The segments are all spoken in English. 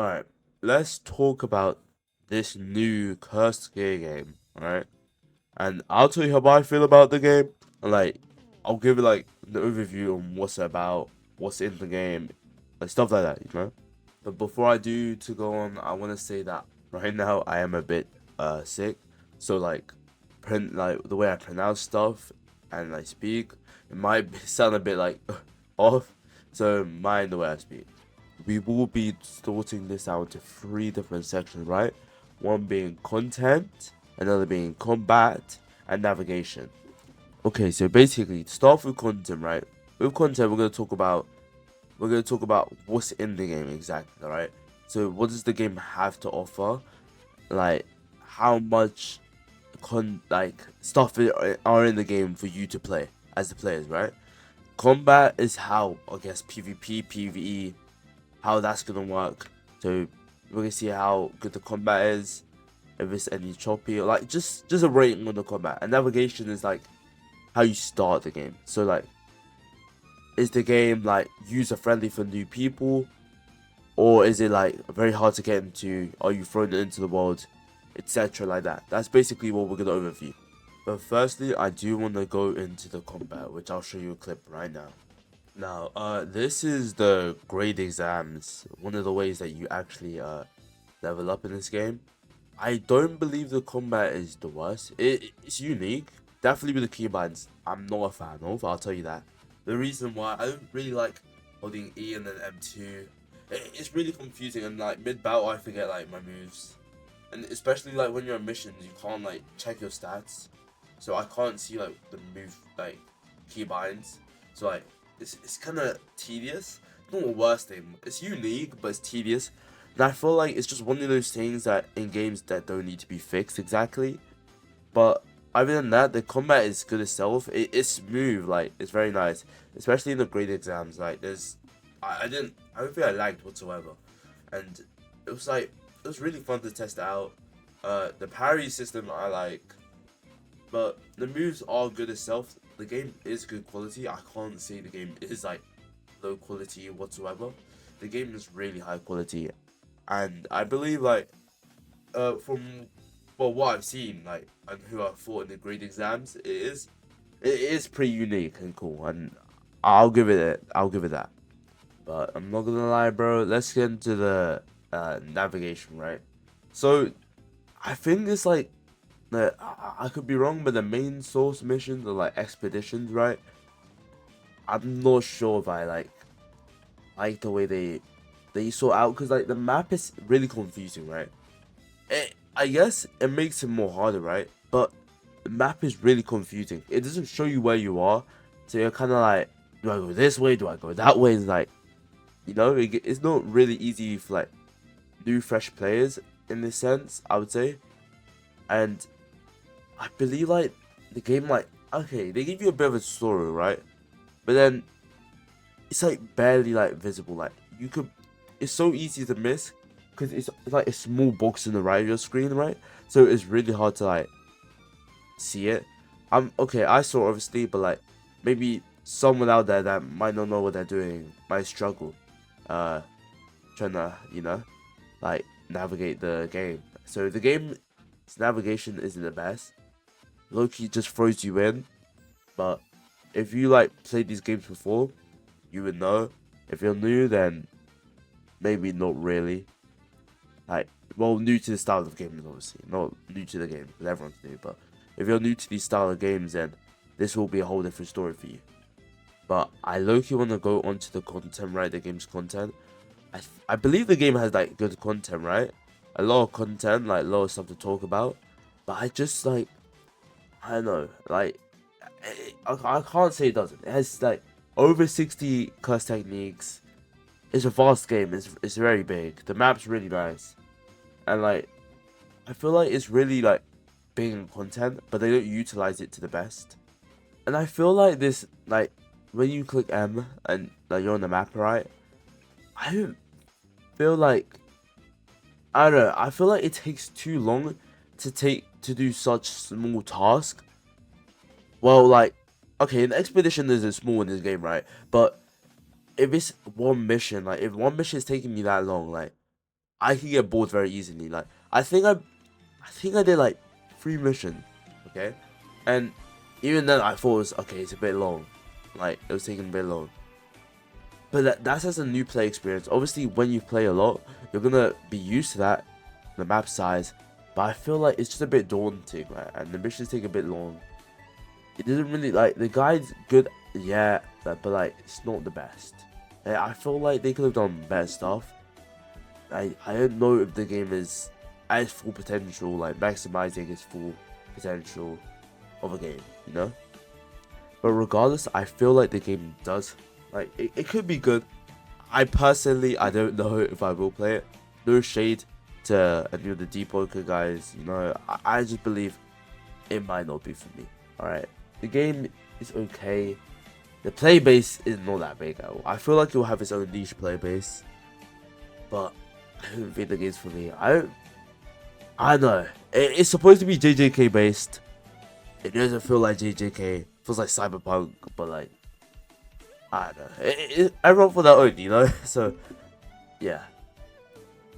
Alright, let's talk about this new Cursed Gear game, alright? And I'll tell you how I feel about the game, and I'll give it like the overview on what's it about, what's in the game, like stuff like that, you know? But before I do to go on, I want to say that right now I am a bit sick, so like the way I pronounce stuff and I speak, it might sound a bit like off, so mind the way I speak. We will be sorting this out into three different sections, right? One being content, another being combat, and navigation. Okay, so basically, to start with content, right? With content, we're gonna talk about what's in the game exactly, right? So, what does the game have to offer? Like, how much stuff are in the game for you to play as the players, right? Combat is how I guess PvP, PvE, how that's gonna work. So we're gonna see how good the combat is, if it's any choppy, or like just a rating on the combat. And navigation is like how you start the game. So like, is the game like user friendly for new people, or is it like very hard to get into? Are you thrown into the world, etc. like that? That's basically what we're gonna overview. But firstly, I do want to go into the combat, which I'll show you a clip right now. Now, this is the grade exams. One of the ways that you actually level up in this game. I don't believe the combat is the worst. It's unique. Definitely with the keybinds, I'm not a fan of. I'll tell you that. The reason why I don't really like holding E and then M2. It's really confusing, and like mid battle I forget like my moves, and especially like when you're on missions you can't like check your stats, so I can't see like the move like keybinds. So like it's kind of tedious. Not the worst thing. It's unique, but it's tedious. And I feel like it's just one of those things that in games that don't need to be fixed exactly. But other than that, the combat is good itself. It's smooth, like it's very nice, especially in the grade exams. Like I don't think I lagged whatsoever, and it was really fun to test out. The parry system I like, but the moves are good itself. The game is good quality. I can't say the game is like low quality whatsoever. The game is really high quality, and I believe like from well what I've seen like and who I've fought in the grade exams, it is pretty unique and cool, and I'll give it that. But I'm not gonna lie, bro. Let's get into the navigation, right? So I think it's like I could be wrong, but the main source missions are like expeditions, right? I'm not sure if I like the way they sort out, because like the map is really confusing, right? I guess it makes it more harder, right? But the map is really confusing. It doesn't show you where you are, so you're kind of like, do I go this way? Do I go that way? It's like, it's not really easy for like new fresh players in this sense, I would say. And I believe like the game, like, okay, they give you a bit of a story, right? But then it's like barely like visible. Like you could, it's so easy to miss because it's like a small box in the right of your screen, right? So it's really hard to like see it. I'm okay. I saw obviously, but like maybe someone out there that might not know what they're doing might struggle, uh, trying to like navigate the game. So the game's navigation isn't the best. Loki just throws you in, but if you like played these games before, you would know. If you're new, then maybe not really. Like, well, new to the style of games, obviously, not new to the game because everyone's new. But if you're new to these style of games, then this will be a whole different story for you. But I low-key want to go onto the content, right? The game's content. I believe the game has like good content, right? A lot of content, like a lot of stuff to talk about. But I just like I don't know, like I can't say it doesn't. It has like over 60 curse techniques. It's a vast game. It's very big. The map's really nice, and like I feel like it's really like big in content, but they don't utilize it to the best. And I feel like this like when you click M and like you're on the map, right? I don't feel like I don't know. I feel like it takes too long to do such small tasks. Well, like okay, an expedition isn't small in this game, right? But if it's one mission, like if one mission is taking me that long, like I can get bored very easily. Like I think I did like 3 missions, okay, and even then I thought it was okay. It's a bit long, like it was taking a bit long. But that's as a new play experience. Obviously, when you play a lot, you're gonna be used to that, the map size. But I feel like it's just a bit daunting, right? And the missions take a bit long. It doesn't really like the guide's good, yeah, but like it's not the best. I feel like they could have done better stuff. I don't know if the game is at its full potential, like maximizing its full potential of a game, you know. But regardless, I feel like the game does like it could be good. I don't know if I will play it. No shade to any of the Deep Poker guys, you know. I just believe it might not be for me. Alright. The game is okay. The play base is not that big at all. I feel like it will have its own niche play base. But I don't think the game's for me. I know. It's supposed to be JJK based. It doesn't feel like JJK. It feels like Cyberpunk, but like I don't know. Everyone for their own, you know. So yeah.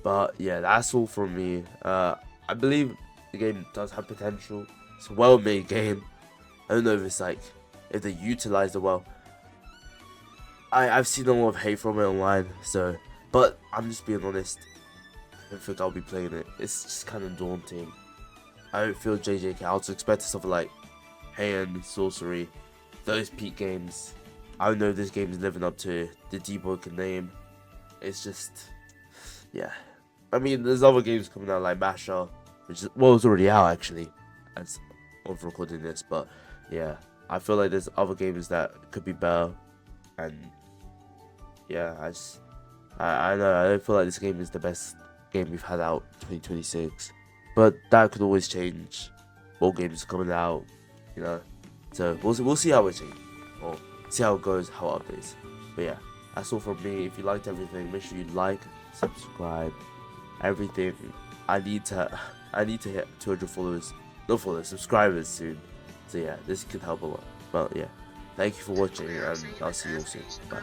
But yeah, that's all from me. I believe the game does have potential. It's a well-made game. I don't know if it's like if they utilize it well. I've seen a lot of hate from it online. So, but I'm just being honest. I don't think I'll be playing it. It's just kind of daunting. I don't feel JJK. I was expecting something like Hand, Sorcery, those peak games. I don't know if this game is living up to the Deep Poker name. It's just, yeah. I mean, there's other games coming out like Masher, which is, well, it's already out actually, as of recording this. But yeah, I feel like there's other games that could be better, and yeah, I know I don't feel like this game is the best game we've had out 2026, but that could always change. More games coming out, you know. So we'll see how it changes, or see how it goes, how it updates. But yeah, that's all from me. If you liked everything, make sure you like, subscribe, everything. I need to hit 200 followers, not followers, subscribers soon. So yeah, this could help a lot. But yeah, thank you for watching, and I'll see you all soon. Bye.